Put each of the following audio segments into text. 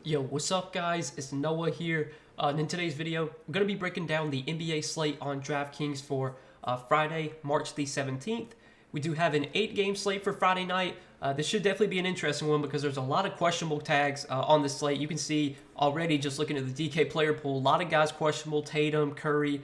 Yo, what's up guys? It's Noah here. And in today's video, I'm going to be breaking down the NBA slate on Draftkings for Friday, March the 17th. We do have an 8-game slate for Friday night. This should definitely be an interesting one because there's a lot of questionable tags on this slate. You can see already just looking at the DK player pool, a lot of guys questionable: Tatum, Curry,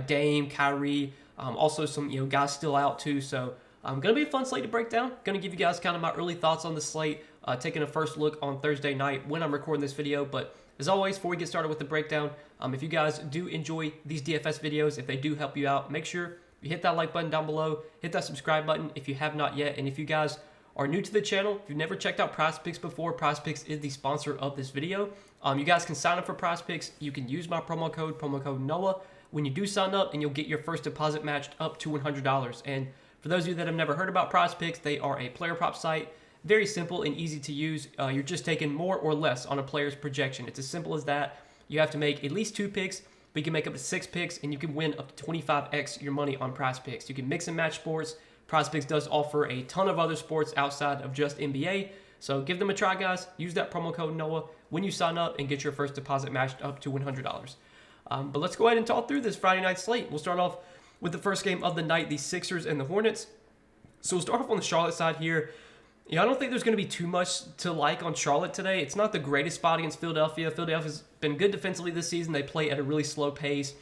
Dame, Kyrie, also some guys still out too. So going to be a fun slate to break down. Going to give you guys kind of my early thoughts on the slate. Taking a first look on Thursday night when I'm recording this video. But as always, before we get started with the breakdown, if you guys do enjoy these DFS videos, if they do help you out, make sure you hit that like button down below, hit that subscribe button if you have not yet. And if you guys are new to the channel, if you've never checked out PrizePicks before, PrizePicks is the sponsor of this video. You guys can sign up for PrizePicks. You can use my promo code NOAH when you do sign up, and you'll get your first deposit matched up to $100. And for those of you that have never heard about PrizePicks, they are a player prop site. Very simple and easy to use. You're just taking more or less on a player's projection. It's as simple as that. You have to make at least 2 picks, but you can make up to 6 picks, and you can win up to 25x your money on PrizePicks. You can mix and match sports. PrizePicks does offer a ton of other sports outside of just NBA. So give them a try, guys. Use that promo code NOAH when you sign up and get your first deposit matched up to $100. But let's go ahead and talk through this Friday night slate. We'll start off with the first game of the night, the Sixers and the Hornets. So we'll start off on the Charlotte side here. I don't think there's going to be too much to like on Charlotte today. It's not the greatest spot against Philadelphia. Philadelphia's been good defensively this season. They play at a really slow pace.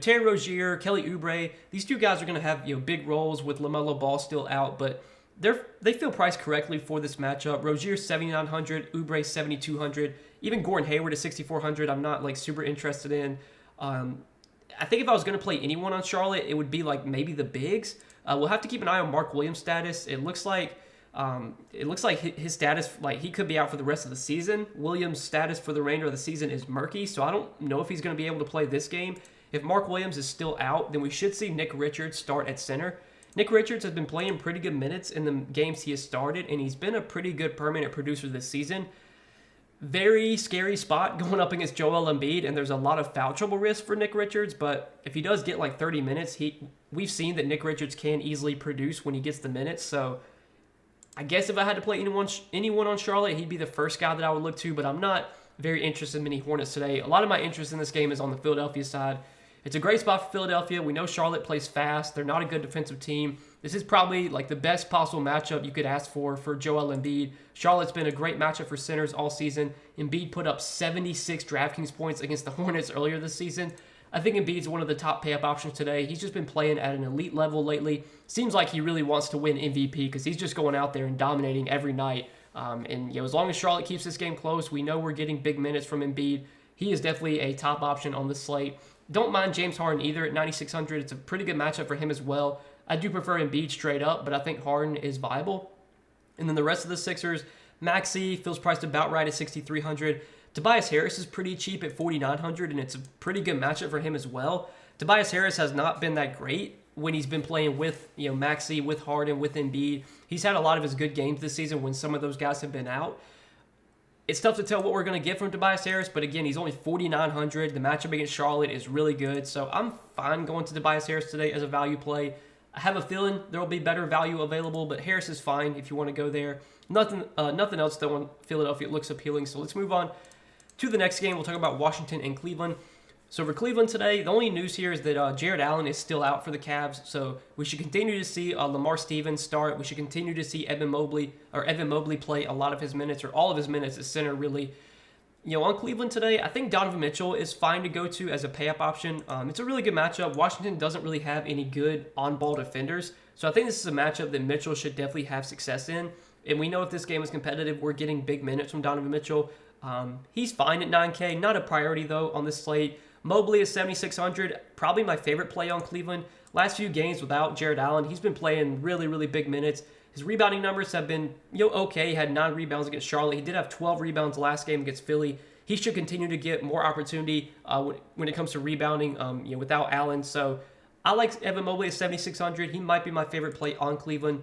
Terry Rozier, Kelly Oubre, these two guys are going to have big roles with LaMelo Ball still out, but they feel priced correctly for this matchup. Rozier 7,900, Oubre 7,200, even Gordon Hayward at 6,400. I'm not super interested in. I think if I was going to play anyone on Charlotte, it would be maybe the bigs. We'll have to keep an eye on Mark Williams' status. It looks like his status, he could be out for the rest of the season. Williams' status for the remainder of the season is murky, so I don't know if he's going to be able to play this game. If Mark Williams is still out, then we should see Nick Richards start at center. Nick Richards has been playing pretty good minutes in the games he has started, and he's been a pretty good per-minute producer this season. Very scary spot going up against Joel Embiid, and there's a lot of foul trouble risk for Nick Richards, but if he does get 30 minutes, we've seen that Nick Richards can easily produce when he gets the minutes, so I guess if I had to play anyone on Charlotte, he'd be the first guy that I would look to, but I'm not very interested in many Hornets today. A lot of my interest in this game is on the Philadelphia side. It's a great spot for Philadelphia. We know Charlotte plays fast. They're not a good defensive team. This is probably the best possible matchup you could ask for Joel Embiid. Charlotte's been a great matchup for centers all season. Embiid put up 76 DraftKings points against the Hornets earlier this season. I think Embiid's one of the top pay-up options today. He's just been playing at an elite level lately. Seems like he really wants to win MVP because he's just going out there and dominating every night. And as long as Charlotte keeps this game close, we know we're getting big minutes from Embiid. He is definitely a top option on the slate. Don't mind James Harden either at 9,600. It's a pretty good matchup for him as well. I do prefer Embiid straight up, but I think Harden is viable. And then the rest of the Sixers, Maxey feels priced about right at 6,300. Tobias Harris is pretty cheap at 4,900, and it's a pretty good matchup for him as well. Tobias Harris has not been that great when he's been playing with Maxey, with Harden, with Embiid. He's had a lot of his good games this season when some of those guys have been out. It's tough to tell what we're going to get from Tobias Harris, but again, he's only 4,900. The matchup against Charlotte is really good, so I'm fine going to Tobias Harris today as a value play. I have a feeling there will be better value available, but Harris is fine if you want to go there. Nothing else though on Philadelphia looks appealing, so let's move on to the next game. We'll talk about Washington and Cleveland. So for Cleveland today, the only news here is that Jared Allen is still out for the Cavs, so we should continue to see Lamar Stevens start. We should continue to see Evan Mobley play a lot of his minutes, or all of his minutes at center, really. On Cleveland today, I think Donovan Mitchell is fine to go to as a pay-up option. It's a really good matchup. Washington doesn't really have any good on-ball defenders, so I think this is a matchup that Mitchell should definitely have success in. And we know if this game is competitive, we're getting big minutes from Donovan Mitchell. He's fine at 9K, not a priority though on this slate. Mobley is 7,600, probably my favorite play on Cleveland. Last few games without Jared Allen, he's been playing really, really big minutes. His rebounding numbers have been okay. He had 9 rebounds against Charlotte. He did have 12 rebounds last game against Philly. He should continue to get more opportunity when it comes to rebounding without Allen. So I like Evan Mobley at 7,600. He might be my favorite play on Cleveland.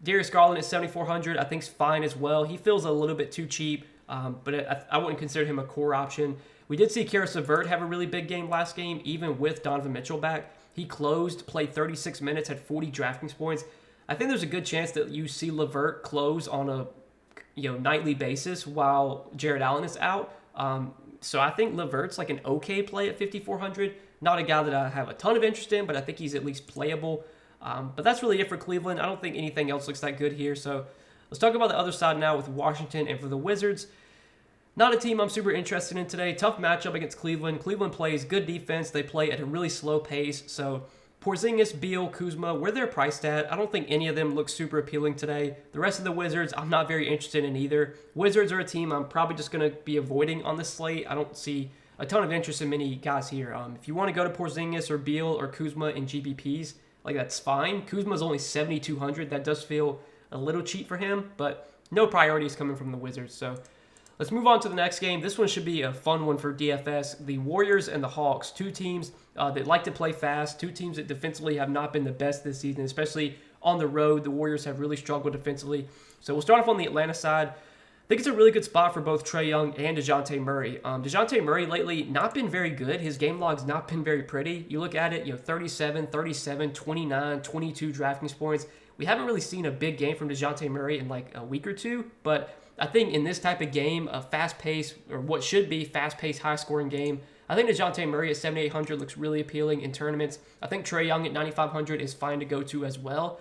Darius Garland at 7,400 I think is fine as well. He feels a little bit too cheap, but I wouldn't consider him a core option. We did see Karis LeVert have a really big game last game, even with Donovan Mitchell back. He played 36 minutes, had 40 DraftKings points. I think there's a good chance that you see LeVert close on a nightly basis while Jared Allen is out. So I think Levert's like an okay play at 5,400. Not a guy that I have a ton of interest in, but I think he's at least playable. But that's really it for Cleveland. I don't think anything else looks that good here. So let's talk about the other side now with Washington. And for the Wizards, not a team I'm super interested in today. Tough matchup against Cleveland. Cleveland plays good defense. They play at a really slow pace. So Porzingis, Beal, Kuzma, where they're priced at, I don't think any of them look super appealing today. The rest of the Wizards, I'm not very interested in either. Wizards are a team I'm probably just going to be avoiding on this slate. I don't see a ton of interest in many guys here. If you want to go to Porzingis or Beal or Kuzma in GPPs, like that's fine. Kuzma's only 7,200. That does feel a little cheap for him, but no priorities coming from the Wizards. So let's move on to the next game. This one should be a fun one for DFS. The Warriors and the Hawks, two teams that like to play fast, two teams that defensively have not been the best this season, especially on the road. The Warriors have really struggled defensively. So we'll start off on the Atlanta side. I think it's a really good spot for both Trae Young and DeJounte Murray. DeJounte Murray lately not been very good. His game log's not been very pretty. You look at it, 37, 37, 29, 22 Draftkings points. We haven't really seen a big game from DeJounte Murray in like a week or two, but I think in this type of game, a fast-paced, or what should be fast-paced, high-scoring game, I think DeJounte Murray at 7,800 looks really appealing in tournaments. I think Trae Young at 9,500 is fine to go to as well.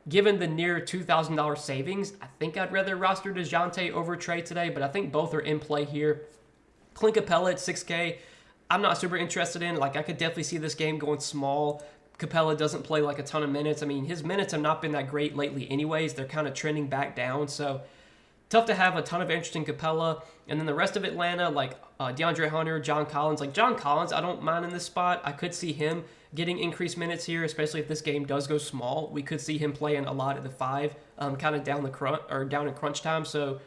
Given the near $2,000 savings, I think I'd rather roster DeJounte over Trae today, but I think both are in play here. Clint Capella at 6K, I'm not super interested in. Like, I could definitely see this game going small. Capella doesn't play like a ton of minutes. I mean, his minutes have not been that great lately anyways. They're kind of trending back down, so tough to have a ton of interest in Capella. And then the rest of Atlanta, like DeAndre Hunter, John Collins. Like John Collins, I don't mind in this spot. I could see him getting increased minutes here, especially if this game does go small. We could see him playing a lot at the 5, kind of down in crunch time. So,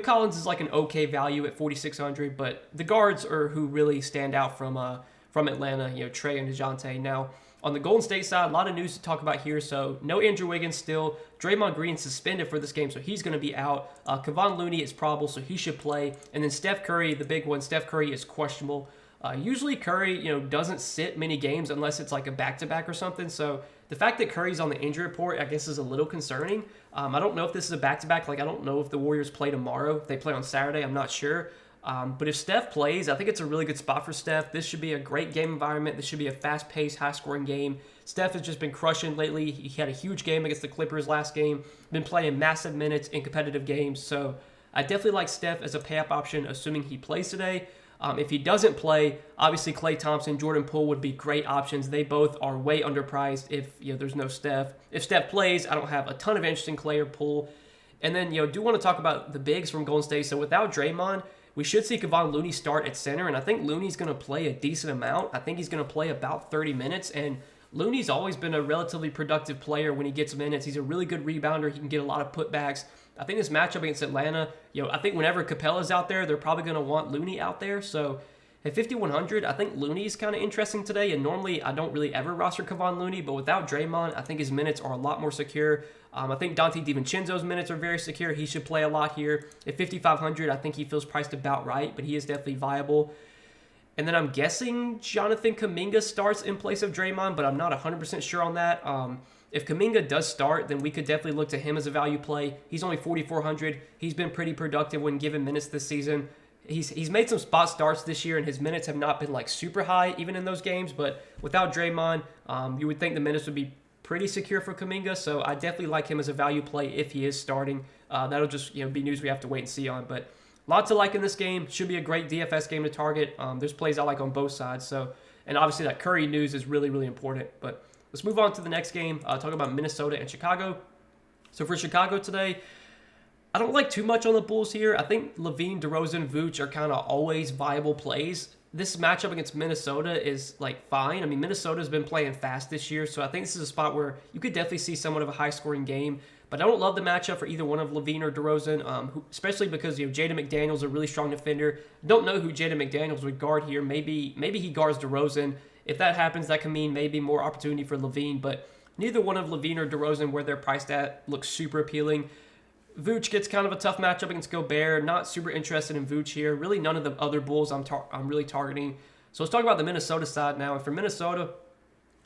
Collins is like an okay value at 4,600, but the guards are who really stand out from Atlanta. Trae and DeJounte. Now, on the Golden State side, a lot of news to talk about here. So no Andrew Wiggins still. Draymond Green suspended for this game, so he's going to be out. Kevon Looney is probable, so he should play. And then Steph Curry, the big one, Steph Curry is questionable. Usually Curry, doesn't sit many games unless it's like a back-to-back or something. So the fact that Curry's on the injury report, I guess, is a little concerning. I don't know if this is a back-to-back. Like, I don't know if the Warriors play tomorrow. If they play on Saturday, I'm not sure. But if Steph plays, I think it's a really good spot for Steph. This should be a great game environment. This should be a fast-paced, high-scoring game. Steph has just been crushing lately. He had a huge game against the Clippers last game. Been playing massive minutes in competitive games. So I definitely like Steph as a pay-up option, assuming he plays today. If he doesn't play, obviously Klay Thompson, Jordan Poole would be great options. They both are way underpriced if there's no Steph. If Steph plays, I don't have a ton of interest in Klay or Poole. And then, do want to talk about the bigs from Golden State. So without Draymond, we should see Kevon Looney start at center, and I think Looney's going to play a decent amount. I think he's going to play about 30 minutes, and Looney's always been a relatively productive player when he gets minutes. He's a really good rebounder. He can get a lot of putbacks. I think this matchup against Atlanta, I think whenever Capella's out there, they're probably going to want Looney out there. So at 5,100, I think Looney's kind of interesting today, and normally I don't really ever roster Kevon Looney, but without Draymond, I think his minutes are a lot more secure. I think Dante DiVincenzo's minutes are very secure. He should play a lot here. At 5,500, I think he feels priced about right, but he is definitely viable. And then I'm guessing Jonathan Kuminga starts in place of Draymond, but I'm not 100% sure on that. If Kuminga does start, then we could definitely look to him as a value play. He's only 4,400. He's been pretty productive when given minutes this season. He's made some spot starts this year, and his minutes have not been like super high even in those games. But without Draymond, you would think the minutes would be pretty secure for Kuminga. So I definitely like him as a value play if he is starting. That'll just be news we have to wait and see on. But lots to like in this game. Should be a great DFS game to target. There's plays I like on both sides. So, and obviously that Curry news is really, really important. But let's move on to the next game. Talk about Minnesota and Chicago. So for Chicago today, I don't like too much on the Bulls here. I think Levine, DeRozan, Vooch are kind of always viable plays. This matchup against Minnesota is like fine. I mean, Minnesota's been playing fast this year, so I think this is a spot where you could definitely see somewhat of a high-scoring game. But I don't love the matchup for either one of Levine or DeRozan, especially because Jaden McDaniels a really strong defender. Don't know who Jaden McDaniels would guard here. Maybe he guards DeRozan. If that happens, that can mean maybe more opportunity for Levine. But neither one of Levine or DeRozan, where they're priced at, looks super appealing. Vooch gets kind of a tough matchup against Gobert. Not super interested in Vooch here. Really none of the other Bulls I'm really targeting. So let's talk about the Minnesota side now. And for Minnesota,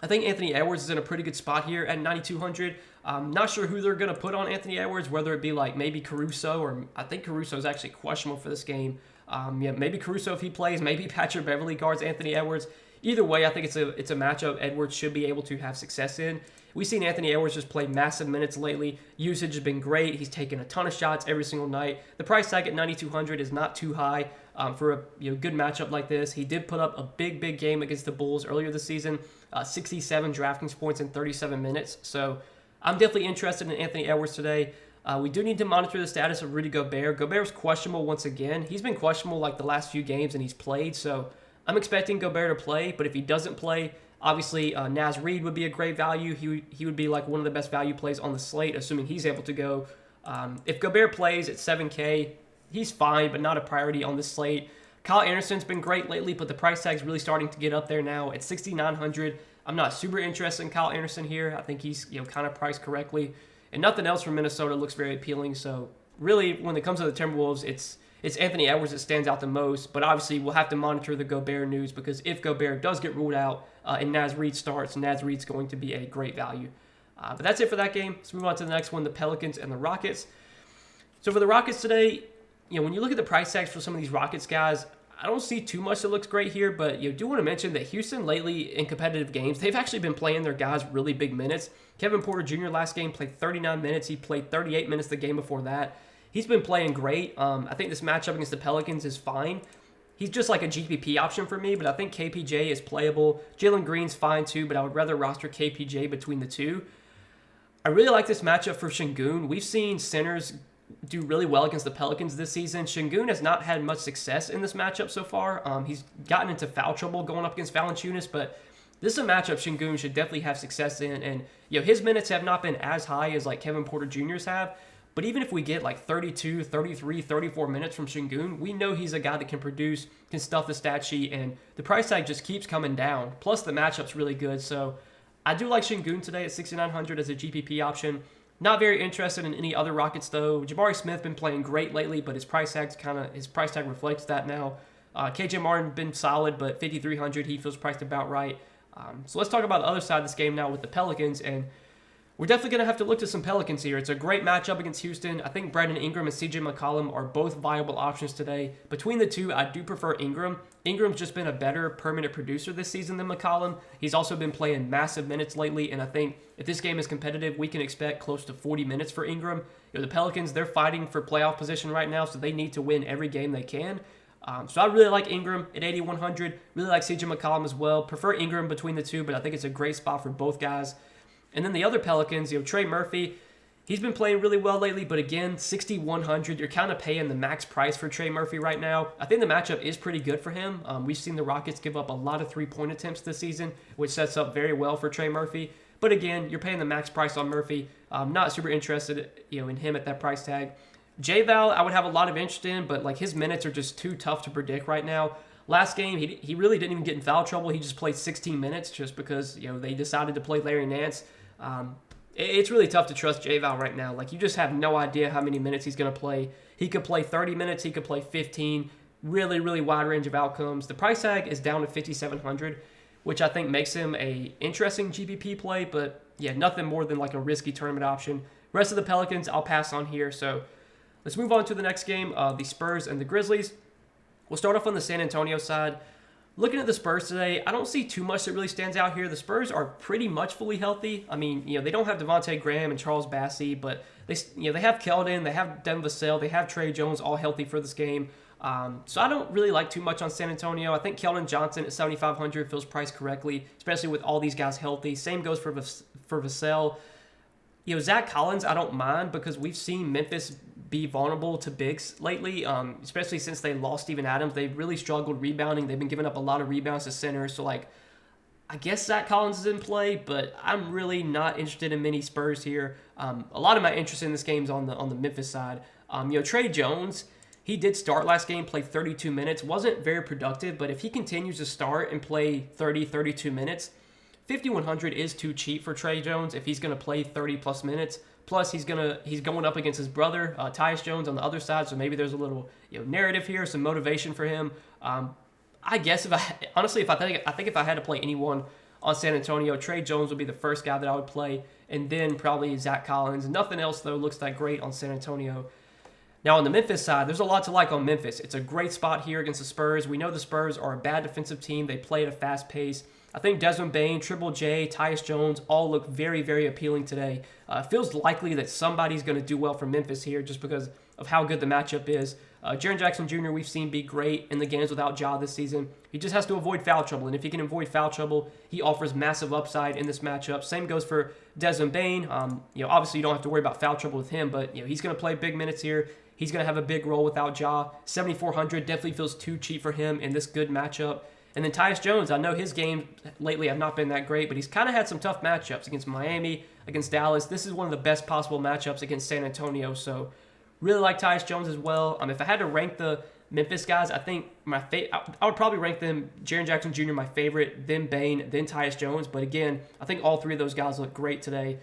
I think Anthony Edwards is in a pretty good spot here at 9,200. I'm not sure who they're going to put on Anthony Edwards, whether it be like maybe Caruso, or I think Caruso is actually questionable for this game. Yeah, maybe Caruso if he plays, maybe Patrick Beverley guards Anthony Edwards. Either way, I think it's a matchup Edwards should be able to have success in. We've seen Anthony Edwards just play massive minutes lately. Usage has been great. He's taken a ton of shots every single night. The price tag at 9,200 is not too high for a good matchup like this. He did put up a big game against the Bulls earlier this season, 67 DraftKings points in 37 minutes. So I'm definitely interested in Anthony Edwards today. We do need to monitor the status of Rudy Gobert. Gobert's questionable once again. He's been questionable like the last few games, and he's played. So I'm expecting Gobert to play, but if he doesn't play, obviously Naz Reid would be a great value. He would be like one of the best value plays on the slate, assuming he's able to go. If Gobert plays at 7K, he's fine, but not a priority on this slate. Kyle Anderson's been great lately, but the price tag's really starting to get up there now at 6,900. I'm not super interested in Kyle Anderson here. I think he's kind of priced correctly, and nothing else from Minnesota looks very appealing. So really, when it comes to the Timberwolves, it's Anthony Edwards that stands out the most, but obviously we'll have to monitor the Gobert news because if Gobert does get ruled out and Naz Reid starts, Naz Reid's going to be a great value. But that's it for that game. Let's move on to the next one, the Pelicans and the Rockets. So for the Rockets today, when you look at the price tags for some of these Rockets guys, I don't see too much that looks great here, but do want to mention that Houston lately in competitive games, they've actually been playing their guys really big minutes. Kevin Porter Jr. last game played 39 minutes. He played 38 minutes the game before that. He's been playing great. I think this matchup against the Pelicans is fine. He's just like a GPP option for me, but I think KPJ is playable. Jalen Green's fine too, but I would rather roster KPJ between the two. I really like this matchup for Şengün. We've seen centers do really well against the Pelicans this season. Şengün has not had much success in this matchup so far. He's gotten into foul trouble going up against Valanciunas, but this is a matchup Şengün should definitely have success in. And his minutes have not been as high as like Kevin Porter Jr.'s have. But even if we get like 32, 33, 34 minutes from Şengün, we know he's a guy that can produce, can stuff the stat sheet, and the price tag just keeps coming down. Plus, the matchup's really good. So I do like Şengün today at 6,900 as a GPP option. Not very interested in any other Rockets, though. Jabari Smith been playing great lately, but his price tag reflects that now. KJ Martin been solid, but 5,300, he feels priced about right. So let's talk about the other side of this game now with the Pelicans, and we're definitely going to have to look to some Pelicans here. It's a great matchup against Houston. I think Brandon Ingram and CJ McCollum are both viable options today. Between the two, I do prefer Ingram. Ingram's just been a better permanent producer this season than McCollum. He's also been playing massive minutes lately, and I think if this game is competitive, we can expect close to 40 minutes for Ingram. The Pelicans, they're fighting for playoff position right now, so they need to win every game they can. So I really like Ingram at 8,100. Really like CJ McCollum as well. Prefer Ingram between the two, but I think it's a great spot for both guys. And then the other Pelicans, Trey Murphy, he's been playing really well lately, but again, 6,100, you're kind of paying the max price for Trey Murphy right now. I think the matchup is pretty good for him. We've seen the Rockets give up a lot of three-point attempts this season, which sets up very well for Trey Murphy. But again, you're paying the max price on Murphy. I'm not super interested, in him at that price tag. J-Val, I would have a lot of interest in, but like his minutes are just too tough to predict right now. Last game, he really didn't even get in foul trouble. He just played 16 minutes just because, they decided to play Larry Nance. It's really tough to trust J-Val right now. Like, you just have no idea how many minutes he's going to play. He could play 30 minutes. He could play 15. Really, really wide range of outcomes. The price tag is down to 5,700, which I think makes him a interesting GPP play, but yeah, nothing more than like a risky tournament option. Rest of the Pelicans, I'll pass on here. So let's move on to the next game, the Spurs and the Grizzlies. We'll start off on the San Antonio side. Looking at the Spurs today, I don't see too much that really stands out here. The Spurs are pretty much fully healthy. I mean, they don't have Devontae Graham and Charles Bassey, but they have Keldon, they have Devin Vassell, they have Trey Jones all healthy for this game. So I don't really like too much on San Antonio. I think Keldon Johnson at 7,500 feels priced correctly, especially with all these guys healthy. Same goes for Vassell. Zach Collins, I don't mind because we've seen Memphis be vulnerable to bigs lately, especially since they lost Steven Adams. They've really struggled rebounding. They've been giving up a lot of rebounds to centers. So, I guess Zach Collins is in play, but I'm really not interested in many Spurs here. A lot of my interest in this game is on the Memphis side. Trey Jones, he did start last game, played 32 minutes. Wasn't very productive, but if he continues to start and play 30, 32 minutes, 5,100 is too cheap for Trey Jones if he's going to play 30-plus minutes. Plus, he's going up against his brother, Tyus Jones, on the other side, so maybe there's a little narrative here, some motivation for him. I guess if I think if I had to play anyone on San Antonio, Trey Jones would be the first guy that I would play, and then probably Zach Collins. Nothing else, though, looks that great on San Antonio. Now, on the Memphis side, there's a lot to like on Memphis. It's a great spot here against the Spurs. We know the Spurs are a bad defensive team. They play at a fast pace. I think Desmond Bane, Triple J, Tyus Jones all look very, very appealing today. It feels likely that somebody's going to do well for Memphis here just because of how good the matchup is. Jaren Jackson Jr. we've seen be great in the games without Ja this season. He just has to avoid foul trouble, and if he can avoid foul trouble, he offers massive upside in this matchup. Same goes for Desmond Bane. Obviously you don't have to worry about foul trouble with him, but he's going to play big minutes here. He's going to have a big role without Ja. 7,400 definitely feels too cheap for him in this good matchup. And then Tyus Jones, I know his games lately have not been that great, but he's kind of had some tough matchups against Miami, against Dallas. This is one of the best possible matchups against San Antonio, so really like Tyus Jones as well. If I had to rank the Memphis guys, I think I would probably rank them Jaren Jackson Jr. my favorite, then Bane, then Tyus Jones. But again, I think all three of those guys look great today.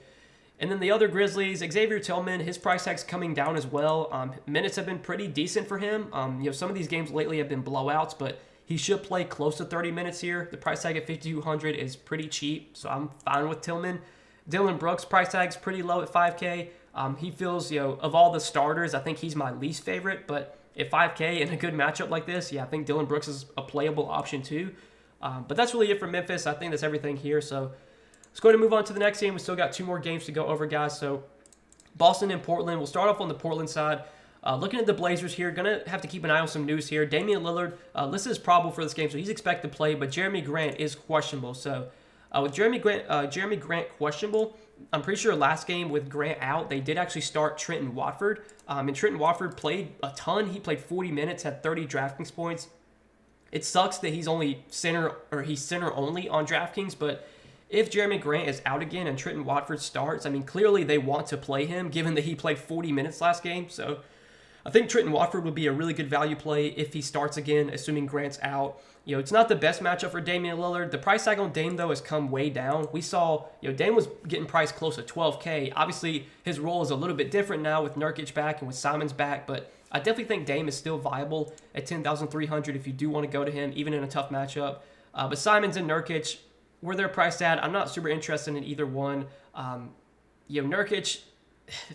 And then the other Grizzlies, Xavier Tillman, his price tag's coming down as well. Minutes have been pretty decent for him. Some of these games lately have been blowouts, but he should play close to 30 minutes here. The price tag at 5,200 is pretty cheap, so I'm fine with Tillman. Dylan Brooks' price tag's pretty low at 5K. He feels, of all the starters, I think he's my least favorite, but at 5K in a good matchup like this, I think Dylan Brooks is a playable option too. But that's really it for Memphis. I think that's everything here, so let's go ahead and move on to the next game. We still got 2 more games to go over, guys. So Boston and Portland. We'll start off on the Portland side. Looking at the Blazers here, going to have to keep an eye on some news here. Damian Lillard listed as probable for this game, so he's expected to play, but Jeremy Grant is questionable. So with Jeremy Grant questionable, I'm pretty sure last game with Grant out, they did actually start Trenton Watford. And Trenton Watford played a ton. He played 40 minutes, had 30 DraftKings points. It sucks that he's center only on DraftKings, but if Jeremy Grant is out again and Trenton Watford starts, clearly they want to play him given that he played 40 minutes last game. So I think Trenton Watford would be a really good value play if he starts again, assuming Grant's out. It's not the best matchup for Damian Lillard. The price tag on Dame, though, has come way down. We saw, Dame was getting priced close to 12K. Obviously, his role is a little bit different now with Nurkic back and with Simons back, but I definitely think Dame is still viable at 10,300 if you do want to go to him, even in a tough matchup. But Simons and Nurkic, where they're priced at, I'm not super interested in either one. Nurkic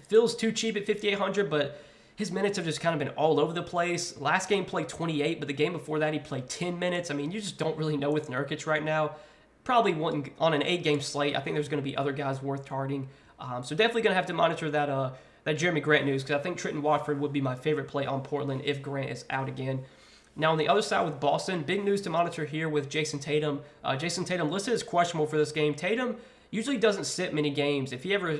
feels too cheap at 5,800, but his minutes have just kind of been all over the place. Last game played 28, but the game before that he played 10 minutes. You just don't really know with Nurkic right now. Probably on an 8-game slate. I think there's going to be other guys worth targeting. So definitely going to have to monitor that Jeremy Grant news because I think Trenton Watford would be my favorite play on Portland if Grant is out again. Now on the other side with Boston, big news to monitor here with Jason Tatum. Jason Tatum listed as questionable for this game. Tatum usually doesn't sit many games. If he ever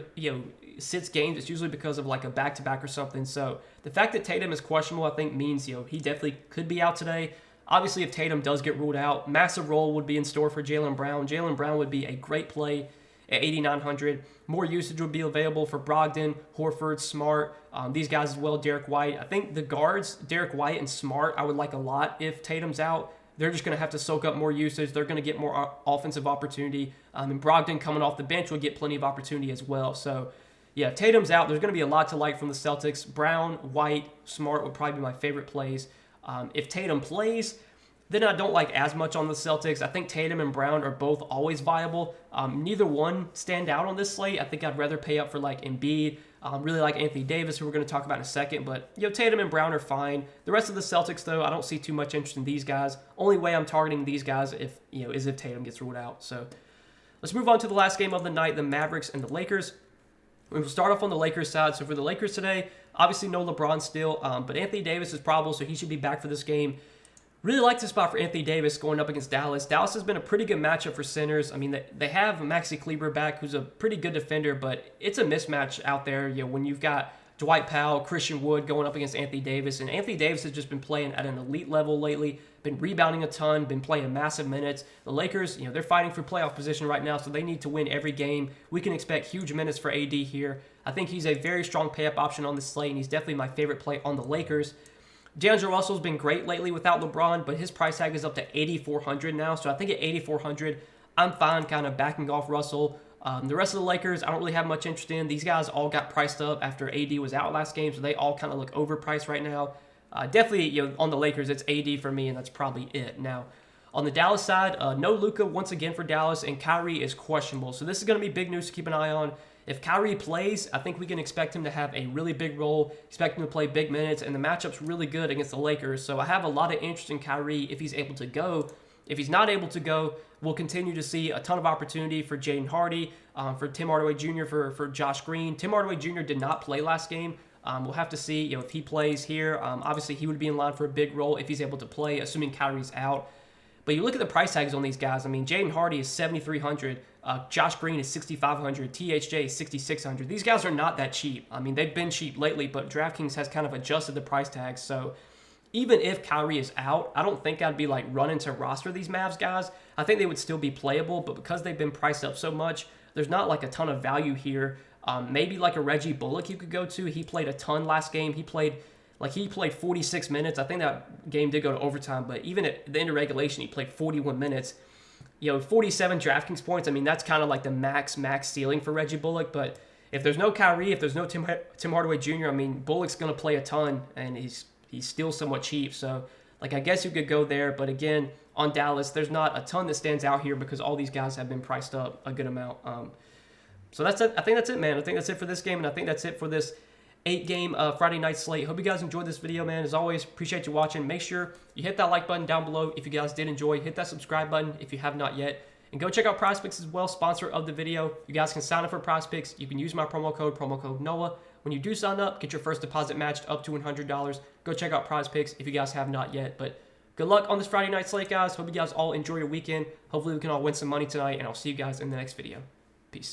sits games, it's usually because of like a back-to-back or something. So the fact that Tatum is questionable, I think means he definitely could be out today. Obviously, if Tatum does get ruled out, massive role would be in store for Jaylen Brown. Jaylen Brown would be a great play at 8,900. More usage would be available for Brogdon, Horford, Smart, these guys as well, Derek White. I think the guards, Derek White and Smart, I would like a lot if Tatum's out. They're just going to have to soak up more usage. They're going to get more offensive opportunity. And Brogdon coming off the bench will get plenty of opportunity as well. So yeah, Tatum's out. There's going to be a lot to like from the Celtics. Brown, White, Smart would probably be my favorite plays. If Tatum plays, then I don't like as much on the Celtics. I think Tatum and Brown are both always viable. Neither one stand out on this slate. I think I'd rather pay up for like Embiid. Really like Anthony Davis, who we're going to talk about in a second. But Tatum and Brown are fine. The rest of the Celtics, though, I don't see too much interest in these guys. Only way I'm targeting these guys is if Tatum gets ruled out. So let's move on to the last game of the night, the Mavericks and the Lakers. We'll start off on the Lakers side. So for the Lakers today, obviously no LeBron still, but Anthony Davis is probable, so he should be back for this game. Really like this spot for Anthony Davis going up against Dallas. Dallas has been a pretty good matchup for centers. They have Maxi Kleber back, who's a pretty good defender, but it's a mismatch out there. When you've got Dwight Powell, Christian Wood going up against Anthony Davis, and Anthony Davis has just been playing at an elite level lately, been rebounding a ton, been playing massive minutes. The Lakers, they're fighting for playoff position right now, so they need to win every game. We can expect huge minutes for AD here. I think he's a very strong pay-up option on the slate, and he's definitely my favorite play on the Lakers. D'Angelo Russell's been great lately without LeBron, but his price tag is up to 8,400 now. So I think at 8,400, I'm fine kind of backing off Russell. The rest of the Lakers, I don't really have much interest in. These guys all got priced up after AD was out last game, so they all kind of look overpriced right now. Definitely, on the Lakers, it's AD for me, and that's probably it. Now, on the Dallas side, no Luka once again for Dallas, and Kyrie is questionable. So this is going to be big news to keep an eye on. if Kyrie plays, I think we can expect him to have a really big role, expect him to play big minutes, and the matchup's really good against the Lakers. So I have a lot of interest in Kyrie if he's able to go. If he's not able to go, we'll continue to see a ton of opportunity for Jaden Hardy, for Tim Hardaway Jr., for Josh Green. Tim Hardaway Jr. did not play last game. We'll have to see, if he plays here. Obviously, he would be in line for a big role if he's able to play, assuming Kyrie's out. But you look at the price tags on these guys. I mean, Jaden Hardy is $7,300. Josh Green is $6,500. THJ is $6,600. These guys are not that cheap. I mean, they've been cheap lately, but DraftKings has kind of adjusted the price tags. So even if Kyrie is out, I don't think I'd be like running to roster these Mavs guys. I think they would still be playable, but because they've been priced up so much, there's not like a ton of value here. Maybe like a Reggie Bullock you could go to. He played a ton last game. He played 46 minutes. I think that game did go to overtime, but even at the end of regulation, he played 41 minutes. 47 DraftKings points. I mean, that's kind of like the max ceiling for Reggie Bullock. But if there's no Kyrie, if there's no Tim Hardaway Jr., I mean, Bullock's going to play a ton, and he's still somewhat cheap. So, I guess you could go there. But again, on Dallas, there's not a ton that stands out here because all these guys have been priced up a good amount. So that's it. I think that's it, man. I think that's it for this game, and I think that's it for this 8-game Friday night slate. Hope you guys enjoyed this video, man. As always, appreciate you watching. Make sure you hit that like button down below if you guys did enjoy. Hit that subscribe button if you have not yet. And go check out PrizePicks as well, sponsor of the video. You guys can sign up for PrizePicks. You can use my promo code NOAH. When you do sign up, get your first deposit matched up to $100. Go check out PrizePicks if you guys have not yet. But good luck on this Friday night slate, guys. Hope you guys all enjoy your weekend. Hopefully we can all win some money tonight, and I'll see you guys in the next video. Peace.